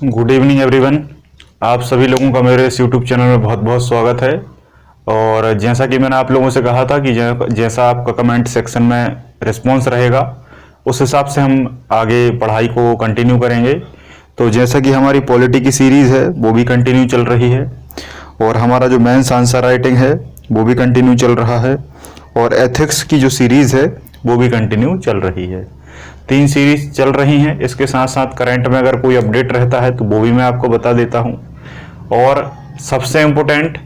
Good evening everyone. आप सभी लोगों का मेरे इस यूट्यूब चैनल में बहुत बहुत स्वागत है। और जैसा कि मैंने आप लोगों से कहा था कि जैसा आपका कमेंट सेक्शन में रिस्पॉन्स रहेगा उस हिसाब से हम आगे पढ़ाई को कंटिन्यू करेंगे। तो जैसा कि हमारी पॉलिटी की सीरीज़ है वो भी कंटिन्यू चल रही है, और हमारा जो मेंस आंसर राइटिंग है वो भी कंटिन्यू चल रहा है, और एथिक्स की जो सीरीज़ है वो भी कंटिन्यू चल रही है। 3 सीरीज चल रही हैं। इसके साथ साथ करंट में अगर कोई अपडेट रहता है तो वो भी मैं आपको बता देता हूं। और सबसे इम्पोर्टेंट,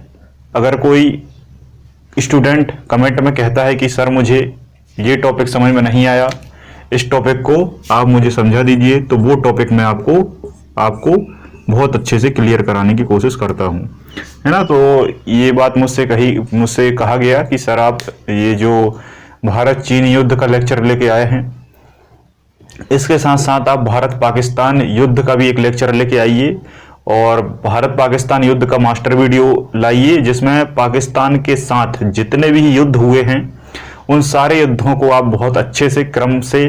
अगर कोई स्टूडेंट कमेंट में कहता है कि सर मुझे ये टॉपिक समझ में नहीं आया, इस टॉपिक को आप मुझे समझा दीजिए, तो वो टॉपिक मैं आपको बहुत अच्छे से क्लियर कराने की कोशिश करता हूं, है ना। तो ये बात मुझसे कहा गया कि सर आप ये जो भारत चीन युद्ध का लेक्चर लेके आए हैं, इसके साथ साथ आप भारत पाकिस्तान युद्ध का भी एक लेक्चर लेके आइए, और भारत पाकिस्तान युद्ध का मास्टर वीडियो लाइए जिसमें पाकिस्तान के साथ जितने भी युद्ध हुए हैं उन सारे युद्धों को आप बहुत अच्छे से क्रम से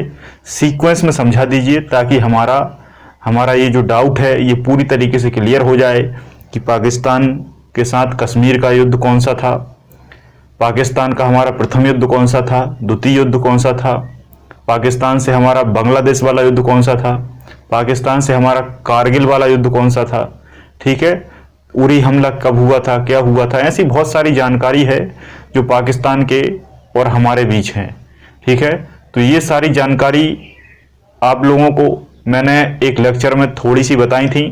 सीक्वेंस में समझा दीजिए, ताकि हमारा ये जो डाउट है ये पूरी तरीके से क्लियर हो जाए कि पाकिस्तान के साथ कश्मीर का युद्ध कौन सा था, पाकिस्तान का हमारा प्रथम युद्ध कौन सा था, द्वितीय युद्ध कौन सा था, पाकिस्तान से हमारा बांग्लादेश वाला युद्ध कौन सा था, पाकिस्तान से हमारा कारगिल वाला युद्ध कौन सा था, ठीक है, उरी हमला कब हुआ था, क्या हुआ था। ऐसी बहुत सारी जानकारी है जो पाकिस्तान के और हमारे बीच है, ठीक है। तो ये सारी जानकारी आप लोगों को मैंने एक लेक्चर में थोड़ी सी बताई थी,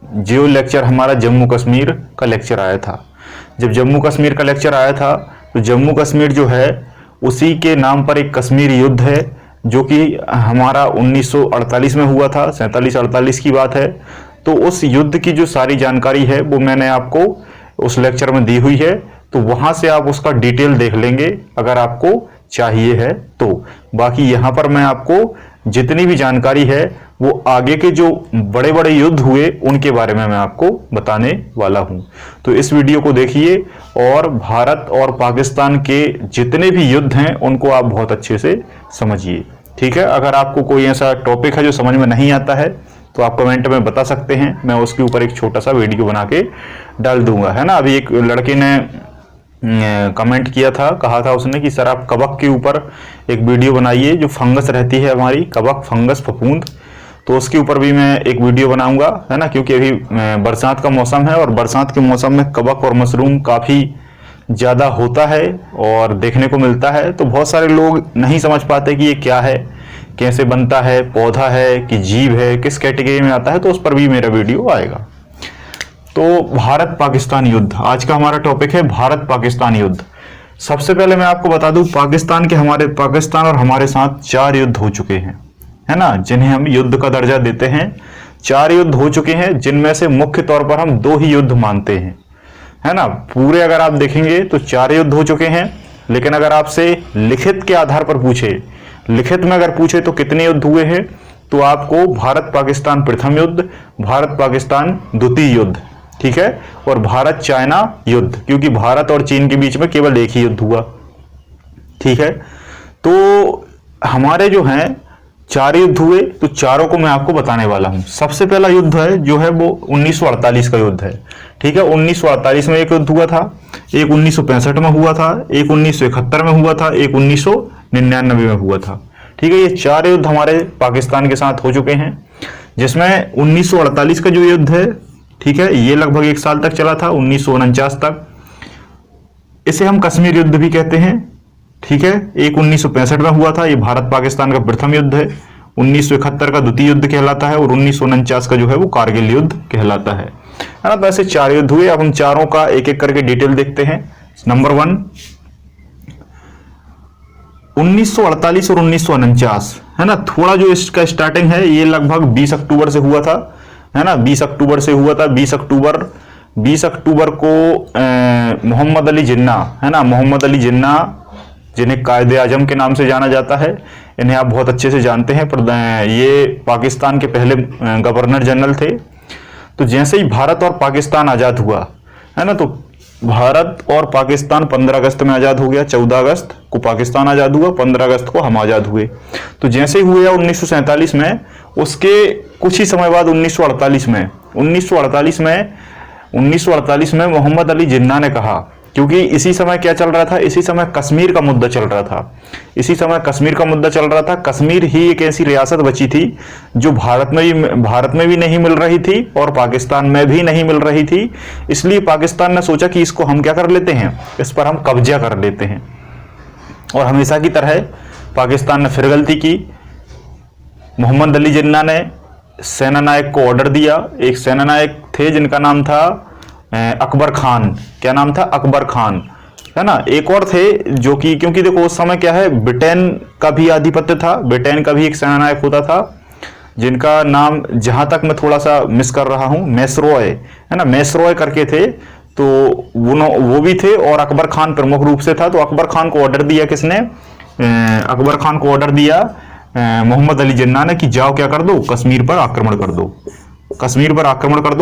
जो लेक्चर हमारा जम्मू कश्मीर का लेक्चर आया था। जब जम्मू कश्मीर का लेक्चर आया था तो जम्मू कश्मीर जो है उसी के नाम पर एक कश्मीर युद्ध है जो कि हमारा 1948 में हुआ था, 47-48 की बात है। तो उस युद्ध की जो सारी जानकारी है वो मैंने आपको उस लेक्चर में दी हुई है, तो वहां से आप उसका डिटेल देख लेंगे अगर आपको चाहिए है तो। बाकी यहाँ पर मैं आपको जितनी भी जानकारी है वो आगे के जो बड़े बड़े युद्ध हुए उनके बारे में मैं आपको बताने वाला हूं। तो इस वीडियो को देखिए और भारत और पाकिस्तान के जितने भी युद्ध हैं उनको आप बहुत अच्छे से समझिए, ठीक है। अगर आपको कोई ऐसा टॉपिक है जो समझ में नहीं आता है तो आप कमेंट में बता सकते हैं, मैं उसके ऊपर एक छोटा सा वीडियो बना के डाल दूंगा, है ना। अभी एक लड़के ने कमेंट किया था, कहा था उसने कि सर आप कवक के ऊपर एक वीडियो बनाइए, जो फंगस रहती है हमारी, कवक, फंगस, फफूंद, तो उसके ऊपर भी मैं एक वीडियो बनाऊंगा, है ना। क्योंकि अभी बरसात का मौसम है और बरसात के मौसम में कवक और मशरूम काफ़ी ज़्यादा होता है और देखने को मिलता है। तो बहुत सारे लोग नहीं समझ पाते कि ये क्या है, कैसे बनता है, पौधा है कि जीव है, किस कैटेगरी में आता है, तो उस पर भी मेरा वीडियो आएगा। तो भारत पाकिस्तान युद्ध आज का हमारा टॉपिक है, भारत पाकिस्तान युद्ध। सबसे पहले मैं आपको बता दूं पाकिस्तान और हमारे साथ 4 युद्ध हो चुके हैं, है ना, जिन्हें हम युद्ध का दर्जा देते हैं। 4 युद्ध हो चुके हैं जिनमें से मुख्य तौर पर हम 2 ही युद्ध मानते हैं, है ना। पूरे अगर आप देखेंगे तो 4 युद्ध हो चुके हैं, लेकिन अगर आपसे लिखित के आधार पर पूछे, लिखित में अगर पूछे तो कितने युद्ध हुए हैं, तो आपको भारत पाकिस्तान प्रथम युद्ध, भारत पाकिस्तान द्वितीय युद्ध, ठीक है, और भारत चाइना युद्ध, क्योंकि भारत और चीन के बीच में केवल एक ही युद्ध हुआ, ठीक है। तो हमारे जो हैं 4 युद्ध हुए, तो चारों को मैं आपको बताने वाला हूं। सबसे पहला युद्ध है जो है वो 1948 का युद्ध है, ठीक है। 1948 में एक युद्ध हुआ था, एक 1965 में हुआ था, एक 1971 में हुआ था, एक 1999 में हुआ था, ठीक है। ये 4 युद्ध हमारे पाकिस्तान के साथ हो चुके हैं, जिसमें 1948 का जो युद्ध है, ठीक है, ये लगभग 1 साल तक चला था, 1949 तक। इसे हम कश्मीर युद्ध भी कहते हैं, ठीक है। एक 1965 में हुआ था, ये भारत पाकिस्तान का प्रथम युद्ध है। 1971 का द्वितीय युद्ध कहलाता है, और 1949 का जो है वो कारगिल युद्ध कहलाता है ना। तो ऐसे 4 युद्ध हुए। अब हम चारों का एक एक करके डिटेल देखते हैं। नंबर 1, 1948 और 1949, है ना। थोड़ा जो इसका स्टार्टिंग है ये लगभग 20 अक्टूबर से हुआ था, है ना, 20 अक्टूबर से हुआ था। 20 अक्टूबर को मोहम्मद अली जिन्ना, है ना, मोहम्मद अली जिन्ना, जिन्हें कायदे आजम के नाम से जाना जाता है, इन्हें आप बहुत अच्छे से जानते हैं, पर ये पाकिस्तान के पहले गवर्नर जनरल थे। तो जैसे ही भारत और पाकिस्तान आज़ाद हुआ, है ना, तो भारत और पाकिस्तान 15 अगस्त में आज़ाद हो गया। 14 अगस्त को पाकिस्तान आज़ाद हुआ, 15 अगस्त को हम आज़ाद हुए। तो जैसे ही हुए 1947 में, उसके कुछ ही समय बाद 1948 में मोहम्मद अली जिन्ना ने कहा, क्योंकि इसी समय क्या चल रहा था, इसी समय कश्मीर का मुद्दा चल रहा था। कश्मीर ही एक ऐसी रियासत बची थी जो भारत में भी नहीं मिल रही थी और पाकिस्तान में भी नहीं मिल रही थी। इसलिए पाकिस्तान ने सोचा कि इसको हम क्या कर लेते हैं, इस पर हम कब्जा कर लेते हैं। और हमेशा की तरह पाकिस्तान ने फिर गलती की। मोहम्मद अली जिन्ना ने सेना नायक को ऑर्डर दिया। एक सेना नायक थे जिनका नाम था अकबर खान। क्या नाम था? अकबर खान, है ना। एक और थे जो कि, क्योंकि देखो उस समय क्या है, ब्रिटेन का भी आधिपत्य था, ब्रिटेन का भी एक सेना नायक होता था जिनका नाम, जहां तक मैं थोड़ा सा मिस कर रहा हूं, मैसरॉय, है ना, मैसरॉय करके थे। तो वो भी थे और अकबर खान प्रमुख रूप से था। तो अकबर खान को ऑर्डर दिया किसने? अकबर खान को ऑर्डर दिया मोहम्मद अली जिन्ना ने कि जाओ क्या कर दो, कश्मीर पर आक्रमण कर दो,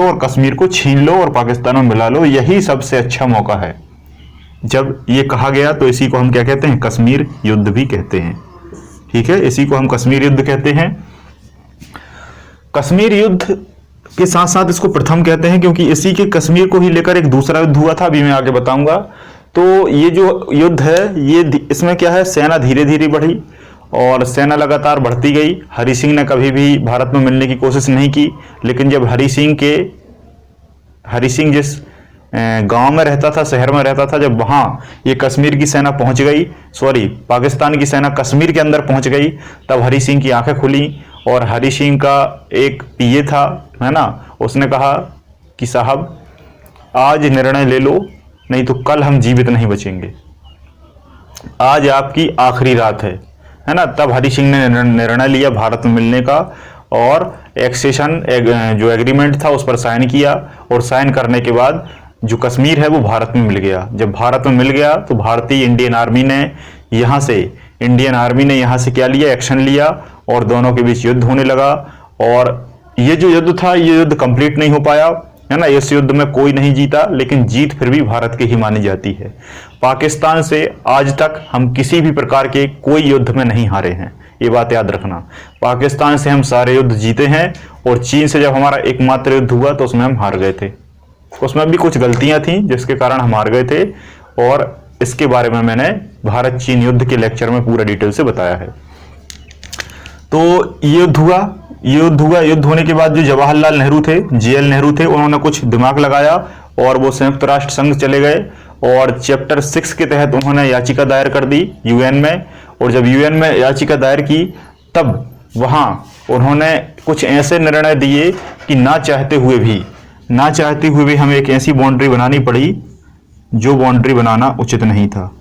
और कश्मीर को छीन लो और पाकिस्तान में मिला लो। यही सबसे अच्छा मौका है। जब ये कहा गया तो इसी को हम क्या कहते हैं? कश्मीर युद्ध भी कहते हैं। ठीक है, इसी को हम कश्मीर युद्ध कहते हैं। कश्मीर युद्ध के साथ साथ इसको प्रथम कहते हैं, क्योंकि इसी के कश्मीर को ही लेकर एक दूसरा युद्ध हुआ था, अभी मैं आगे बताऊंगा। तो ये जो युद्ध है, ये इसमें क्या है, सेना धीरे धीरे बढ़ी और सेना लगातार बढ़ती गई। हरि सिंह ने कभी भी भारत में मिलने की कोशिश नहीं की, लेकिन जब हरि सिंह जिस गांव में रहता था, शहर में रहता था, जब वहां ये कश्मीर की सेना पहुंच गई, पाकिस्तान की सेना कश्मीर के अंदर पहुंच गई, तब हरि सिंह की आंखें खुली। और हरि सिंह का एक पीए था, है ना, उसने कहा कि साहब आज निर्णय ले लो, नहीं तो कल हम जीवित नहीं बचेंगे, आज आपकी आखिरी रात है ना। तब हरि सिंह ने निर्णय लिया भारत में मिलने का और एक्सेशन जो एग्रीमेंट था उस पर साइन किया। और साइन करने के बाद जो कश्मीर है वो भारत में मिल गया। जब भारत में मिल गया तो भारतीय इंडियन आर्मी ने यहाँ से क्या लिया, एक्शन लिया और दोनों के बीच युद्ध होने लगा। और ये जो युद्ध था, ये युद्ध कंप्लीट नहीं हो पाया, है ना। इस युद्ध में कोई नहीं जीता, लेकिन जीत फिर भी भारत की ही मानी जाती है। पाकिस्तान से आज तक हम किसी भी प्रकार के कोई युद्ध में नहीं हारे हैं, ये बात याद रखना। पाकिस्तान से हम सारे युद्ध जीते हैं और चीन से जब हमारा एकमात्र युद्ध हुआ तो उसमें हम हार गए थे। उसमें भी कुछ गलतियां थी जिसके कारण हम हार गए थे, और इसके बारे में मैंने भारत चीन युद्ध के लेक्चर में पूरा डिटेल से बताया है। तो ये युद्ध होने के बाद जो जवाहरलाल नेहरू थे, जेएल नेहरू थे, उन्होंने कुछ दिमाग लगाया और वो संयुक्त राष्ट्र संघ चले गए और चैप्टर 6 के तहत उन्होंने याचिका दायर कर दी यूएन में। और जब यूएन में याचिका दायर की, तब वहां उन्होंने कुछ ऐसे निर्णय दिए कि ना चाहते हुए भी हमें एक ऐसी बाउंड्री बनानी पड़ी जो बाउंड्री बनाना उचित नहीं था।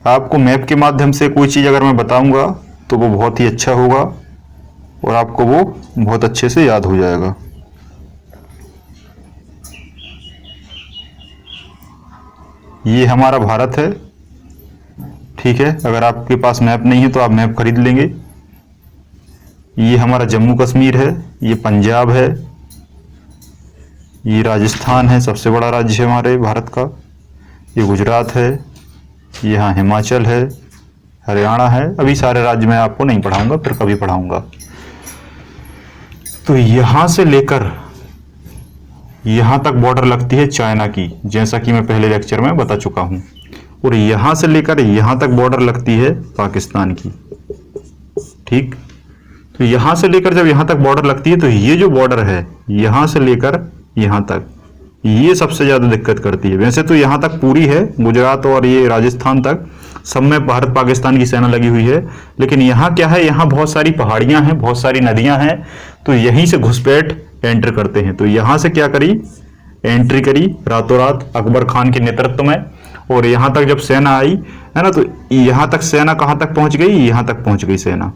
आपको मैप के माध्यम से कोई चीज़ अगर मैं बताऊंगा तो वो बहुत ही अच्छा होगा और आपको वो बहुत अच्छे से याद हो जाएगा। ये हमारा भारत है, ठीक है। अगर आपके पास मैप नहीं है तो आप मैप खरीद लेंगे। ये हमारा जम्मू कश्मीर है, ये पंजाब है, ये राजस्थान है, सबसे बड़ा राज्य है हमारे भारत का, ये गुजरात है, यहाँ हिमाचल है, हरियाणा है। अभी सारे राज्य मैं आपको नहीं पढ़ाऊंगा, फिर कभी पढ़ाऊंगा। तो यहाँ से लेकर यहाँ तक बॉर्डर लगती है चाइना की, जैसा कि मैं पहले लेक्चर में बता चुका हूँ। और यहाँ से लेकर यहाँ तक बॉर्डर लगती है पाकिस्तान की, ठीक। तो यहाँ से लेकर जब यहाँ तक बॉर्डर लगती है तो ये जो बॉर्डर है यहाँ से लेकर यहाँ तक, ये सबसे ज़्यादा दिक्कत करती है। वैसे तो यहाँ तक पूरी है, गुजरात और ये राजस्थान तक सब में भारत पाकिस्तान की सेना लगी हुई है, लेकिन यहाँ क्या है, यहाँ बहुत सारी पहाड़ियाँ हैं, बहुत सारी नदियाँ हैं, तो यहीं से घुसपैठ एंटर करते हैं। तो यहाँ से क्या करी, एंट्री करी रातों रात अकबर खान के नेतृत्व में। और यहाँ तक जब सेना आई, है ना, तो यहाँ तक सेना कहाँ तक पहुँच गई, यहाँ तक पहुँच गई सेना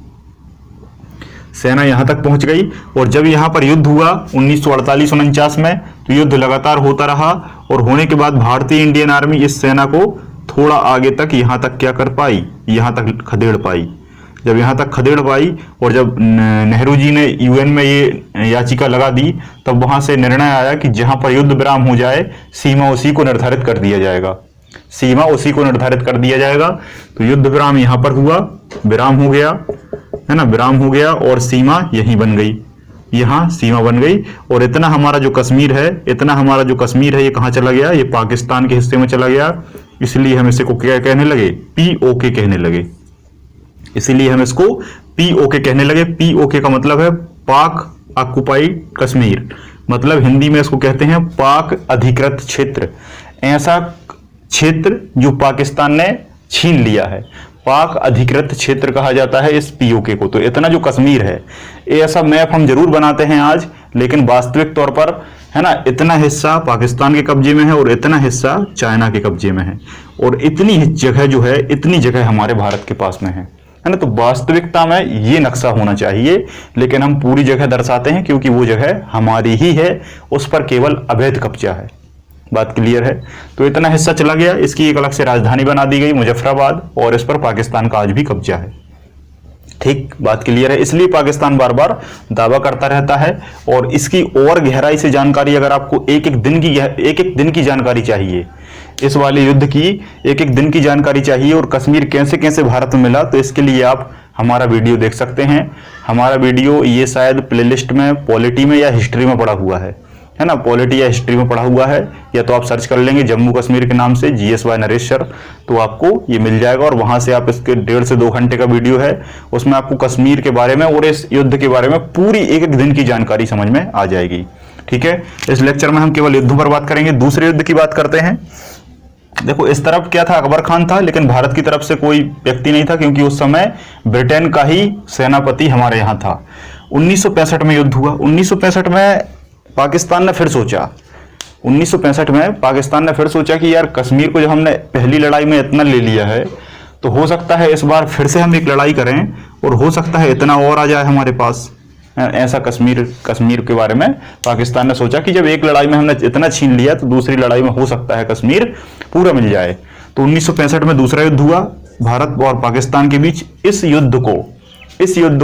यहाँ तक पहुँच गई। और जब यहाँ पर युद्ध हुआ 1948-49 में, तो युद्ध लगातार होता रहा और होने के बाद भारतीय इंडियन आर्मी इस सेना को थोड़ा आगे तक यहाँ तक क्या कर पाई, यहाँ तक खदेड़ पाई। जब यहाँ तक खदेड़ पाई और जब नेहरू जी ने यूएन में ये याचिका लगा दी, तब वहां से निर्णय आया कि जहां पर युद्ध विराम हो जाए सीमा उसी को निर्धारित कर दिया जाएगा, सीमा उसी को निर्धारित कर दिया जाएगा। तो युद्ध विराम यहां पर हुआ, विराम हो गया, है ना, विराम हो गया और सीमा यहीं बन गई, यहां सीमा बन गई। और इतना हमारा जो कश्मीर है, इतना हमारा जो कश्मीर है, ये कहां चला गया, ये पाकिस्तान के हिस्से में चला गया। इसलिए हम इसे को क्या कहने लगे, पीओके कहने लगे, इसीलिए हम इसको पीओके कहने लगे। पीओके का मतलब है पाक ऑक्युपाइड कश्मीर, मतलब हिंदी में इसको कहते हैं पाक अधिकृत क्षेत्र, ऐसा क्षेत्र जो पाकिस्तान ने छीन लिया है, पाक अधिकृत क्षेत्र कहा जाता है इस पीओके को। तो इतना जो कश्मीर है, ऐसा मैप हम जरूर बनाते हैं आज, लेकिन वास्तविक तौर पर, है ना, इतना हिस्सा पाकिस्तान के कब्जे में है और इतना हिस्सा चाइना के कब्जे में है, और इतनी जगह जो है, इतनी जगह हमारे भारत के पास में है ना। तो वास्तविकता में ये नक्शा होना चाहिए, लेकिन हम पूरी जगह दर्शाते हैं क्योंकि वो जगह हमारी ही है, उस पर केवल अवैध कब्जा है। बात क्लियर है। तो इतना हिस्सा चला गया, इसकी एक अलग से राजधानी बना दी गई मुजफ्फराबाद, और इस पर पाकिस्तान का आज भी कब्जा है। ठीक, बात क्लियर है। इसलिए पाकिस्तान बार बार दावा करता रहता है। और इसकी और गहराई से जानकारी, अगर आपको एक एक दिन की जानकारी चाहिए, इस वाले युद्ध की एक एक दिन की जानकारी चाहिए और कश्मीर कैसे कैसे भारत में मिला, तो इसके लिए आप हमारा वीडियो देख सकते हैं। हमारा वीडियो ये शायद प्लेलिस्ट में पॉलिटी में या हिस्ट्री में पड़ा हुआ है ना, पॉलिटी या हिस्ट्री में पड़ा हुआ है, या तो आप सर्च कर लेंगे जम्मू कश्मीर के नाम से GSY नरेश सर, तो आपको ये मिल जाएगा। और वहां से आप इसके 1.5 से 2 घंटे का वीडियो है, उसमें आपको कश्मीर के बारे में और इस युद्ध के बारे में पूरी एक एक दिन की जानकारी समझ में आ जाएगी। ठीक है, इस लेक्चर में हम केवल युद्धों पर बात करेंगे। दूसरे युद्ध की बात करते हैं। देखो, इस तरफ क्या था, अकबर खान था, लेकिन भारत की तरफ से कोई व्यक्ति नहीं था, क्योंकि उस समय ब्रिटेन का ही सेनापति हमारे यहाँ था। 1965 में युद्ध हुआ। 1965 में पाकिस्तान ने फिर सोचा, 1965 में पाकिस्तान ने फिर सोचा कि यार कश्मीर को जब हमने पहली लड़ाई में इतना ले लिया है, तो हो सकता है इस बार फिर से हम एक लड़ाई करें और हो सकता है इतना और आ जाए हमारे पास। ऐसा कश्मीर के बारे में पाकिस्तान ने सोचा कि जब एक लड़ाई में हमने इतना छीन लिया, तो दूसरी लड़ाई में हो सकता है कश्मीर पूरा मिल जाए। तो 1965 में दूसरा युद्ध हुआ भारत और पाकिस्तान के बीच। इस युद्ध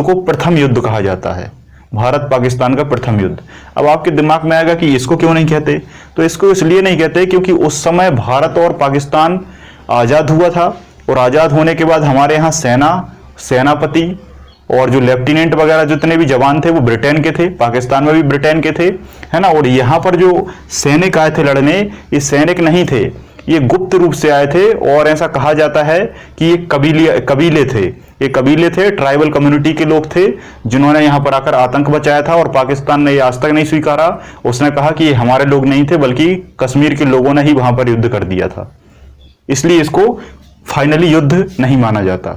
को प्रथम युद्ध कहा जाता है, भारत पाकिस्तान का प्रथम युद्ध। अब आपके दिमाग में आएगा कि इसको क्यों नहीं कहते, तो इसको इसलिए नहीं कहते क्योंकि उस समय भारत और पाकिस्तान आजाद हुआ था, और आजाद होने के बाद हमारे यहाँ सेनापति और जो लेफ्टिनेंट वगैरह जितने भी जवान थे वो ब्रिटेन के थे, पाकिस्तान में भी ब्रिटेन के थे, है ना। और यहाँ पर जो सैनिक आए थे लड़ने, ये सैनिक नहीं थे, ये गुप्त रूप से आए थे। और ऐसा कहा जाता है कि ये कबीले थे, ट्राइबल कम्युनिटी के लोग थे, जिन्होंने यहाँ पर आकर आतंक बचाया था। और पाकिस्तान ने ये आज तक नहीं स्वीकारा, उसने कहा कि ये हमारे लोग नहीं थे, बल्कि कश्मीर के लोगों ने ही वहां पर युद्ध कर दिया था। इसलिए इसको फाइनली युद्ध नहीं माना जाता,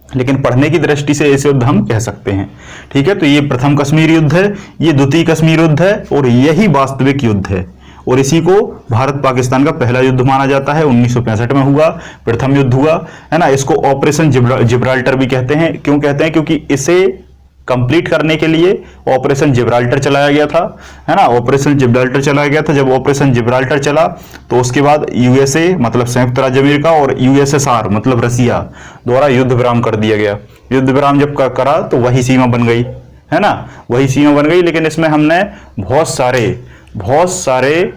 लेकिन पढ़ने की दृष्टि से इसे युद्ध हम कह सकते हैं। ठीक है, तो ये प्रथम कश्मीर युद्ध है, ये द्वितीय कश्मीर युद्ध है, और यही वास्तविक युद्ध है। और इसी को भारत पाकिस्तान का पहला युद्ध माना जाता है। 1965 में हुआ, प्रथम युद्ध हुआ, है ना। इसको ऑपरेशन जिब्राल्टर भी कहते हैं। क्यों कहते हैं? क्योंकि इसे कंप्लीट करने के लिए ऑपरेशन जिब्राल्टर चलाया गया था, है ना। ऑपरेशन जिब्राल्टर चलाया गया था। जब ऑपरेशन जिब्राल्टर चला, तो उसके बाद USA मतलब संयुक्त राज्य अमेरिका और USSR मतलब रसिया द्वारा युद्ध विराम कर दिया गया। युद्ध विराम जब करा, तो वही सीमा बन गई, है ना, वही सीमा बन गई। लेकिन इसमें हमने बहुत सारे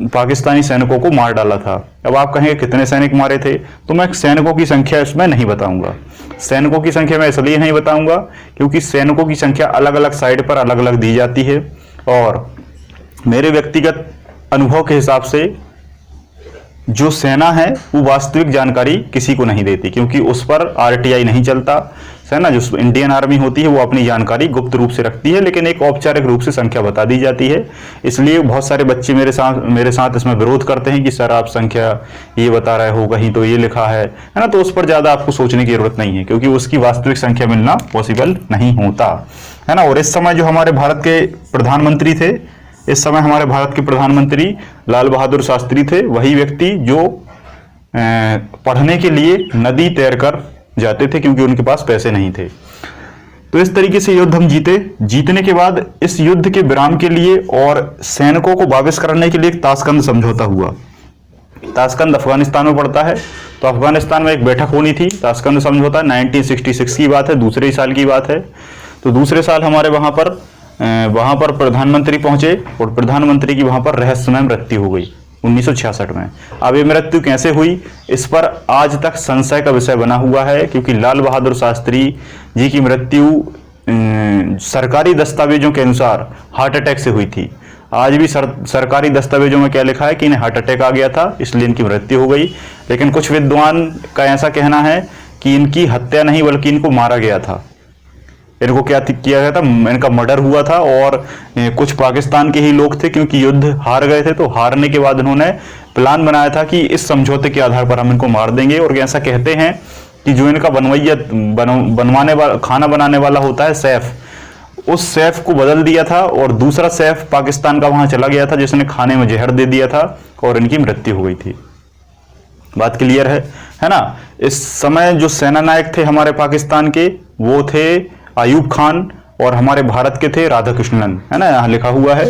पाकिस्तानी सैनिकों को मार डाला था। अब आप कहेंगे कितने सैनिक मारे थे, तो मैं सैनिकों की संख्या इसमें नहीं बताऊंगा। सैनिकों की संख्या मैं इसलिए नहीं बताऊंगा क्योंकि सैनिकों की संख्या अलग अलग साइड पर अलग अलग दी जाती है, और मेरे व्यक्तिगत अनुभव के हिसाब से जो सेना है वो वास्तविक जानकारी किसी को नहीं देती, क्योंकि उस पर RTI नहीं चलता। सेना जो इंडियन आर्मी होती है वो अपनी जानकारी गुप्त रूप से रखती है, लेकिन एक औपचारिक रूप से संख्या बता दी जाती है। इसलिए बहुत सारे बच्चे मेरे साथ इसमें विरोध करते हैं कि सर आप संख्या ये बता रहे हो, कहीं तो ये लिखा है ना। तो उस पर ज्यादा आपको सोचने की जरूरत नहीं है, क्योंकि उसकी वास्तविक संख्या मिलना पॉसिबल नहीं होता, है ना। और इस समय जो हमारे भारत के प्रधानमंत्री थे, इस समय हमारे भारत के प्रधानमंत्री लाल बहादुर शास्त्री थे, वही व्यक्ति जो पढ़ने के लिए नदी तैरकर जाते थे, क्योंकि उनके पास पैसे नहीं थे। तो इस तरीके से युद्ध हम जीते। जीतने के बाद इस युद्ध के विराम के लिए और सैनिकों को वापस करने के लिए एक ताशकंद समझौता हुआ। ताशकंद अफगानिस्तान में पड़ता है। तो अफगानिस्तान में एक बैठक होनी थी, ताशकंद समझौता, 1966 की बात है, दूसरे ही साल की बात है। तो दूसरे साल हमारे वहां पर प्रधानमंत्री पहुंचे और प्रधानमंत्री की वहां पर रहस्यमय मृत्यु हो गई 1966 में। अब ये मृत्यु कैसे हुई, इस पर आज तक संशय का विषय बना हुआ है, क्योंकि लाल बहादुर शास्त्री जी की मृत्यु सरकारी दस्तावेजों के अनुसार हार्ट अटैक से हुई थी। आज भी सरकारी दस्तावेजों में क्या लिखा है कि इन्हें हार्ट अटैक आ गया था, इसलिए इनकी मृत्यु हो गई। लेकिन कुछ विद्वान का ऐसा कहना है कि इनकी हत्या नहीं बल्कि इनको मारा गया था। इनको क्या किया गया था, इनका मर्डर हुआ था। और कुछ पाकिस्तान के ही लोग थे, क्योंकि युद्ध हार गए थे, तो हारने के बाद इन्होंने प्लान बनाया था कि इस समझौते के आधार पर हम इनको मार देंगे। और ऐसा कहते हैं कि जो इनका बनवाने वाला, खाना बनाने वाला होता है शेफ, उस शेफ को बदल दिया था और दूसरा शेफ पाकिस्तान का वहां चला गया था, जिसने खाने में जहर दे दिया था और इनकी मृत्यु हो गई थी। बात क्लियर है ना। इस समय जो सेना नायक थे हमारे पाकिस्तान के, वो थे अयूब खान, और हमारे भारत के थे राधाकृष्णन, है ना, यहाँ लिखा हुआ है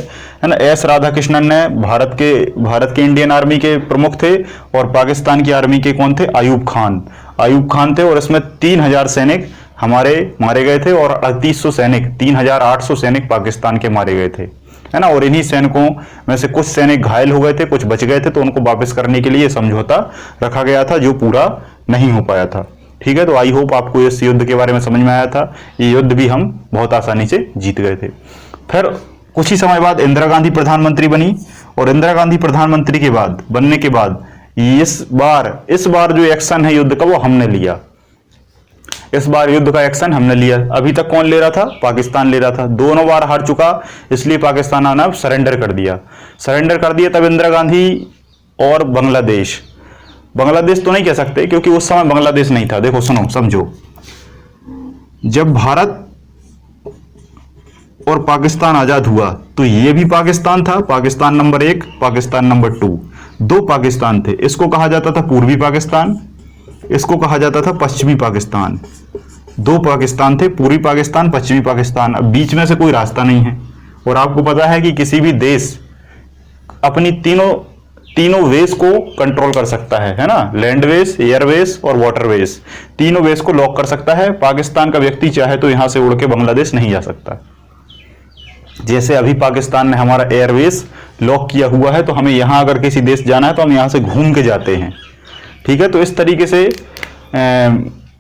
ना। एस राधाकृष्णन ने भारत के इंडियन आर्मी के प्रमुख थे, और पाकिस्तान की आर्मी के कौन थे, अयूब खान थे। और इसमें 3000 सैनिक हमारे मारे गए थे और 3800 सैनिक, 3800 सैनिक पाकिस्तान के मारे गए थे, है ना। और इन्हीं सैनिकों में से कुछ सैनिक घायल हो गए थे, कुछ बच गए थे, तो उनको वापस करने के लिए समझौता रखा गया था, जो पूरा नहीं हो पाया था। ठीक है, तो आई होप आपको इस युद्ध के बारे में समझ में आया था। ये युद्ध भी हम बहुत आसानी से जीत गए थे। फिर कुछ ही समय बाद इंदिरा गांधी प्रधानमंत्री बनी, और इंदिरा गांधी प्रधानमंत्री के बाद बनने के बाद इस बार जो एक्शन है युद्ध का, वो हमने लिया। इस बार युद्ध का एक्शन हमने लिया। अभी तक कौन ले रहा था, पाकिस्तान ले रहा था। दोनों बार हार चुका, इसलिए पाकिस्तान ने सरेंडर कर दिया। तब इंदिरा गांधी और बांग्लादेश तो नहीं कह सकते, क्योंकि उस समय बांग्लादेश नहीं था। देखो, सुनो, समझो, जब भारत और पाकिस्तान आजाद हुआ तो ये भी पाकिस्तान था, पाकिस्तान नंबर 1, पाकिस्तान नंबर 2, दो पाकिस्तान थे। इसको कहा जाता था पूर्वी पाकिस्तान, इसको कहा जाता था पश्चिमी पाकिस्तान। दो पाकिस्तान थे, पूर्वी पाकिस्तान, पश्चिमी पाकिस्तान। अब बीच में से कोई रास्ता नहीं है। और आपको पता है कि किसी भी देश अपनी तीनों वेज को कंट्रोल कर सकता है ना, लैंड वेज, एयर वेज और वाटर वेज, तीनों वेज को लॉक कर सकता है। पाकिस्तान का व्यक्ति चाहे तो यहां से उड़ के बांग्लादेश नहीं जा सकता। जैसे अभी पाकिस्तान ने हमारा एयरवेज लॉक किया हुआ है, तो हमें यहां अगर किसी देश जाना है तो हम यहां से घूम के जाते हैं। ठीक है, तो इस तरीके से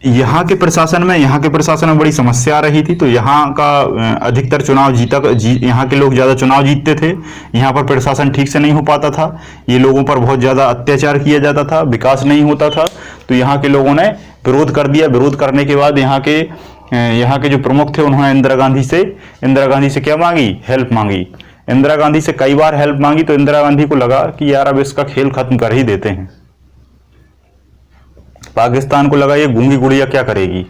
यहाँ के प्रशासन में बड़ी समस्या आ रही थी। तो यहाँ का अधिकतर चुनाव यहाँ के लोग ज़्यादा चुनाव जीतते थे। यहाँ पर प्रशासन ठीक से नहीं हो पाता था, ये लोगों पर बहुत ज़्यादा अत्याचार किया जाता था, विकास नहीं होता था। तो यहाँ के लोगों ने विरोध कर दिया। विरोध करने के बाद यहाँ के जो प्रमुख थे, उन्होंने इंदिरा गांधी से क्या मांगी, हेल्प मांगी। इंदिरा गांधी से कई बार हेल्प मांगी, तो इंदिरा गांधी को लगा कि यार अब इसका खेल खत्म कर ही देते हैं। पाकिस्तान को लगा ये गूंगी गुड़िया क्या करेगी,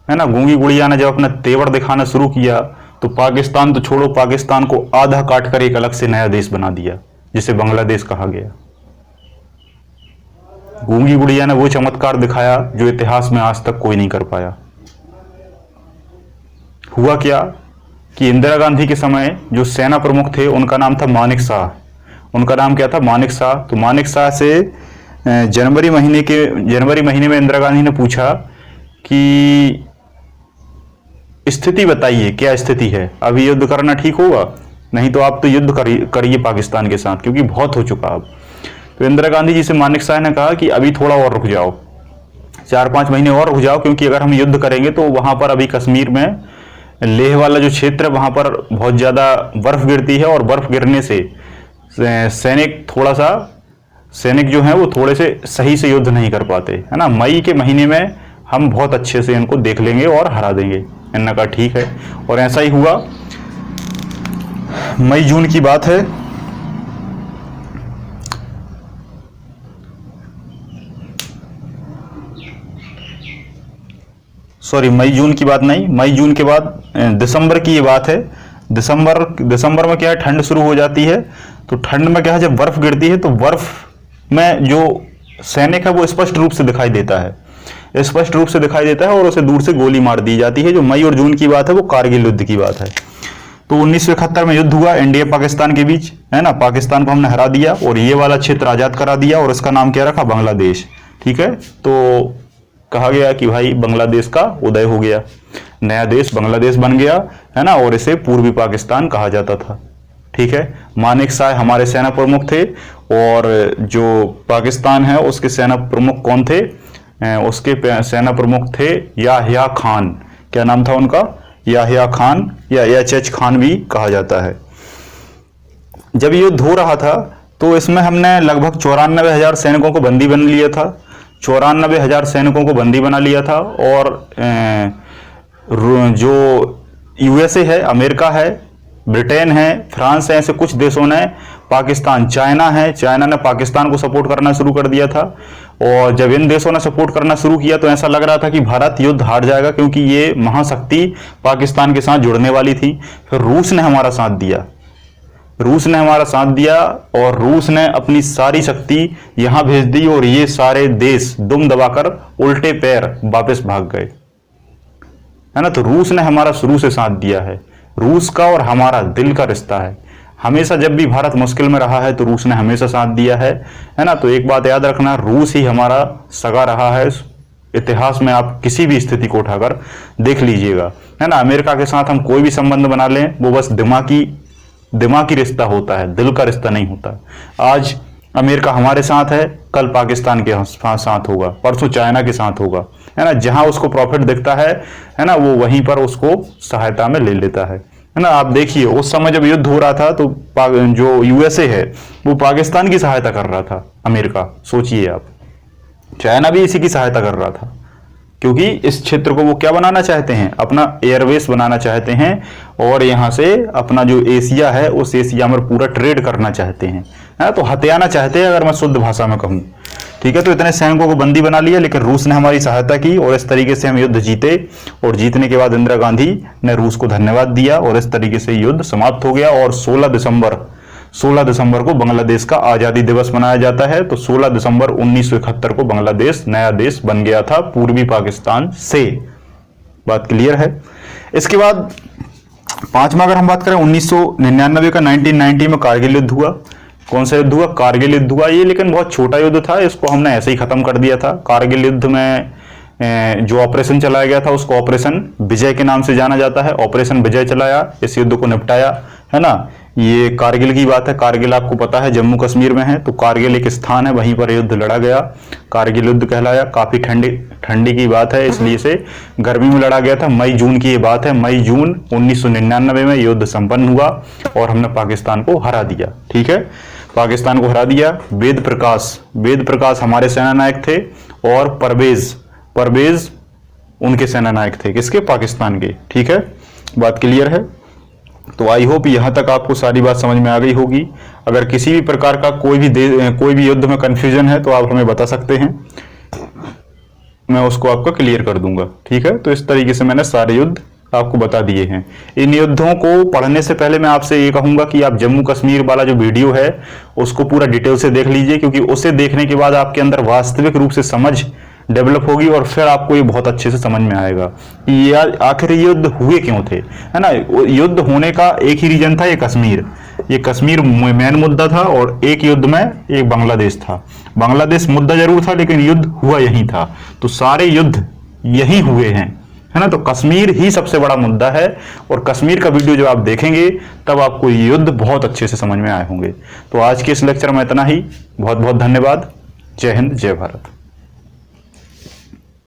है ना। गूंगी गुड़िया ने जब अपना तेवर दिखाना शुरू किया, तो पाकिस्तान तो छोड़ो, पाकिस्तान को आधा काट कर एक अलग से नया देश बना दिया, जिसे बांग्लादेश कहा गया। गूंगी गुड़िया ने वो चमत्कार दिखाया जो इतिहास में आज तक कोई नहीं कर पाया। हुआ क्या कि इंदिरा गांधी के समय जो सेना प्रमुख थे, उनका नाम था मानिक शाह। उनका नाम क्या था, मानिक शाह। तो मानिक शाह से जनवरी महीने में इंदिरा गांधी ने पूछा कि स्थिति बताइए, क्या स्थिति है, अभी युद्ध करना ठीक होगा, नहीं तो आप तो युद्ध करिए पाकिस्तान के साथ, क्योंकि बहुत हो चुका अब। तो इंदिरा गांधी जी से मानिक शाह ने कहा कि अभी थोड़ा और रुक जाओ, 4-5 महीने और रुक जाओ, क्योंकि अगर हम युद्ध करेंगे तो वहां पर अभी कश्मीर में लेह वाला जो क्षेत्र है, वहां पर बहुत ज्यादा बर्फ गिरती है, और बर्फ गिरने से सैनिक जो हैं वो थोड़े से सही से युद्ध नहीं कर पाते, है ना। मई के महीने में हम बहुत अच्छे से इनको देख लेंगे और हरा देंगे। इन्होंने कहा ठीक है, और ऐसा ही हुआ। मई जून की बात है। मई जून की बात नहीं, मई जून के बाद दिसंबर की ये बात है। दिसंबर में क्या है, ठंड शुरू हो जाती है। तो ठंड में क्या है, जब बर्फ गिरती है तो बर्फ में जो सैनिक है वो स्पष्ट रूप से दिखाई देता है, और उसे दूर से गोली मार दी जाती है। जो मई और जून की बात है वो कारगिल युद्ध की बात है। तो 1971 में युद्ध हुआ इंडिया पाकिस्तान के बीच, है ना। पाकिस्तान को हमने हरा दिया और ये वाला क्षेत्र आजाद करा दिया, और इसका नाम क्या रखा, बांग्लादेश। ठीक है, तो कहा गया कि भाई बांग्लादेश का उदय हो गया, नया देश बांग्लादेश बन गया, है ना, और इसे पूर्वी पाकिस्तान कहा जाता था। ठीक है, मानेक शाह हमारे सेना प्रमुख थे, और जो पाकिस्तान है उसके सेना प्रमुख कौन थे? उसके सेना प्रमुख थे याह्या खान। क्या नाम था उनका? याह्या खान, या एच खान भी कहा जाता है। जब युद्ध हो रहा था तो इसमें हमने लगभग 94,000 सैनिकों को बंदी बना लिया था, 94,000 सैनिकों को बंदी बना लिया था। और जो यूएसए है, अमेरिका है, ब्रिटेन है, फ्रांस है, ऐसे कुछ देशों ने पाकिस्तान, चाइना है, चाइना ने पाकिस्तान को सपोर्ट करना शुरू कर दिया था। और जब इन देशों ने सपोर्ट करना शुरू किया तो ऐसा लग रहा था कि भारत युद्ध हार जाएगा, क्योंकि ये महाशक्ति पाकिस्तान के साथ जुड़ने वाली थी। फिर रूस ने हमारा साथ दिया, रूस ने हमारा साथ दिया, और रूस ने अपनी सारी शक्ति यहां भेज दी, और ये सारे देश दुम दबाकर उल्टे पैर वापस भाग गए, है ना। तो रूस ने हमारा शुरू से साथ दिया है, रूस का और हमारा दिल का रिश्ता है। हमेशा जब भी भारत मुश्किल में रहा है तो रूस ने हमेशा साथ दिया है ना। तो एक बात याद रखना, रूस ही हमारा सगा रहा है। इतिहास में आप किसी भी स्थिति को उठाकर देख लीजिएगा, है ना। अमेरिका के साथ हम कोई भी संबंध बना लें, वो बस दिमागी रिश्ता होता है, दिल का रिश्ता नहीं होता। आज अमेरिका हमारे साथ है, कल पाकिस्तान के साथ होगा, परसों चाइना के साथ होगा, है ना। जहां उसको प्रॉफिट दिखता है ना, वो वहीं पर उसको सहायता में ले लेता है ना। आप देखिए उस समय जब युद्ध हो रहा था तो जो यूएसए है वो पाकिस्तान की सहायता कर रहा था, अमेरिका, सोचिए आप। चाइना भी इसी की सहायता कर रहा था, क्योंकि इस क्षेत्र को वो क्या बनाना चाहते हैं? अपना एयरवेस बनाना चाहते हैं, और यहां से अपना जो एशिया है उस एशिया में पूरा ट्रेड करना चाहते हैं, है तो हथियाना चाहते हैं, अगर मैं शुद्ध भाषा में कहूं। ठीक है, तो इतने सैनिकों को बंदी बना लिया, लेकिन रूस ने हमारी सहायता की, और इस तरीके से हम युद्ध जीते। और जीतने के बाद इंदिरा गांधी ने रूस को धन्यवाद दिया, और इस तरीके से युद्ध समाप्त हो गया। और 16 दिसंबर को बांग्लादेश का आजादी दिवस मनाया जाता है। तो 16 दिसंबर 1971 को बांग्लादेश नया देश बन गया था पूर्वी पाकिस्तान से। बात क्लियर है। इसके बाद पांचवा अगर हम बात करें 1999 का, 1990 में कारगिल युद्ध हुआ। कौन सा युद्ध हुआ? कारगिल युद्ध हुआ। ये लेकिन बहुत छोटा युद्ध था, इसको हमने ऐसे ही खत्म कर दिया था। कारगिल युद्ध में जो ऑपरेशन चलाया गया था उसको ऑपरेशन विजय के नाम से जाना जाता है। ऑपरेशन विजय चलाया, इस युद्ध को निपटाया, है ना। ये कारगिल की बात है। कारगिल आपको पता है जम्मू कश्मीर में है, तो कारगिल एक स्थान है, वहीं पर युद्ध लड़ा गया, कारगिल युद्ध कहलाया। काफी ठंडी की बात है, इसलिए से गर्मी में लड़ा गया था। मई जून की ये बात है, मई जून 1999 में युद्ध संपन्न हुआ और हमने पाकिस्तान को हरा दिया। ठीक है, पाकिस्तान को हरा दिया। वेद प्रकाश हमारे सेनानायक थे, और परवेज उनके सेनानायक थे। किसके? पाकिस्तान के। ठीक है, बात क्लियर है। तो आई होप यहां तक आपको सारी बात समझ में आ गई होगी। अगर किसी भी प्रकार का कोई भी युद्ध में कंफ्यूजन है तो आप हमें बता सकते हैं, मैं उसको आपको क्लियर कर दूंगा। ठीक है, तो इस तरीके से मैंने सारे युद्ध आपको बता दिए हैं। इन युद्धों को पढ़ने से पहले मैं आपसे ये कहूंगा कि आप जम्मू कश्मीर वाला जो वीडियो है उसको पूरा डिटेल से देख लीजिए, क्योंकि उसे देखने के बाद आपके अंदर वास्तविक रूप से समझ डेवलप होगी, और फिर आपको ये बहुत अच्छे से समझ में आएगा कि ये आखिर युद्ध हुए क्यों थे, है ना। युद्ध होने का एक ही रीजन था, ये कश्मीर मेन मुद्दा था, और एक युद्ध में एक बांग्लादेश था। बांग्लादेश मुद्दा जरूर था, लेकिन युद्ध हुआ यही था। तो सारे युद्ध यही हुए हैं, है ना। तो कश्मीर ही सबसे बड़ा मुद्दा है, और कश्मीर का वीडियो जब आप देखेंगे तब आपको युद्ध बहुत अच्छे से समझ में आए होंगे। तो आज के इस लेक्चर में इतना ही। बहुत बहुत धन्यवाद। जय हिंद, जय भारत।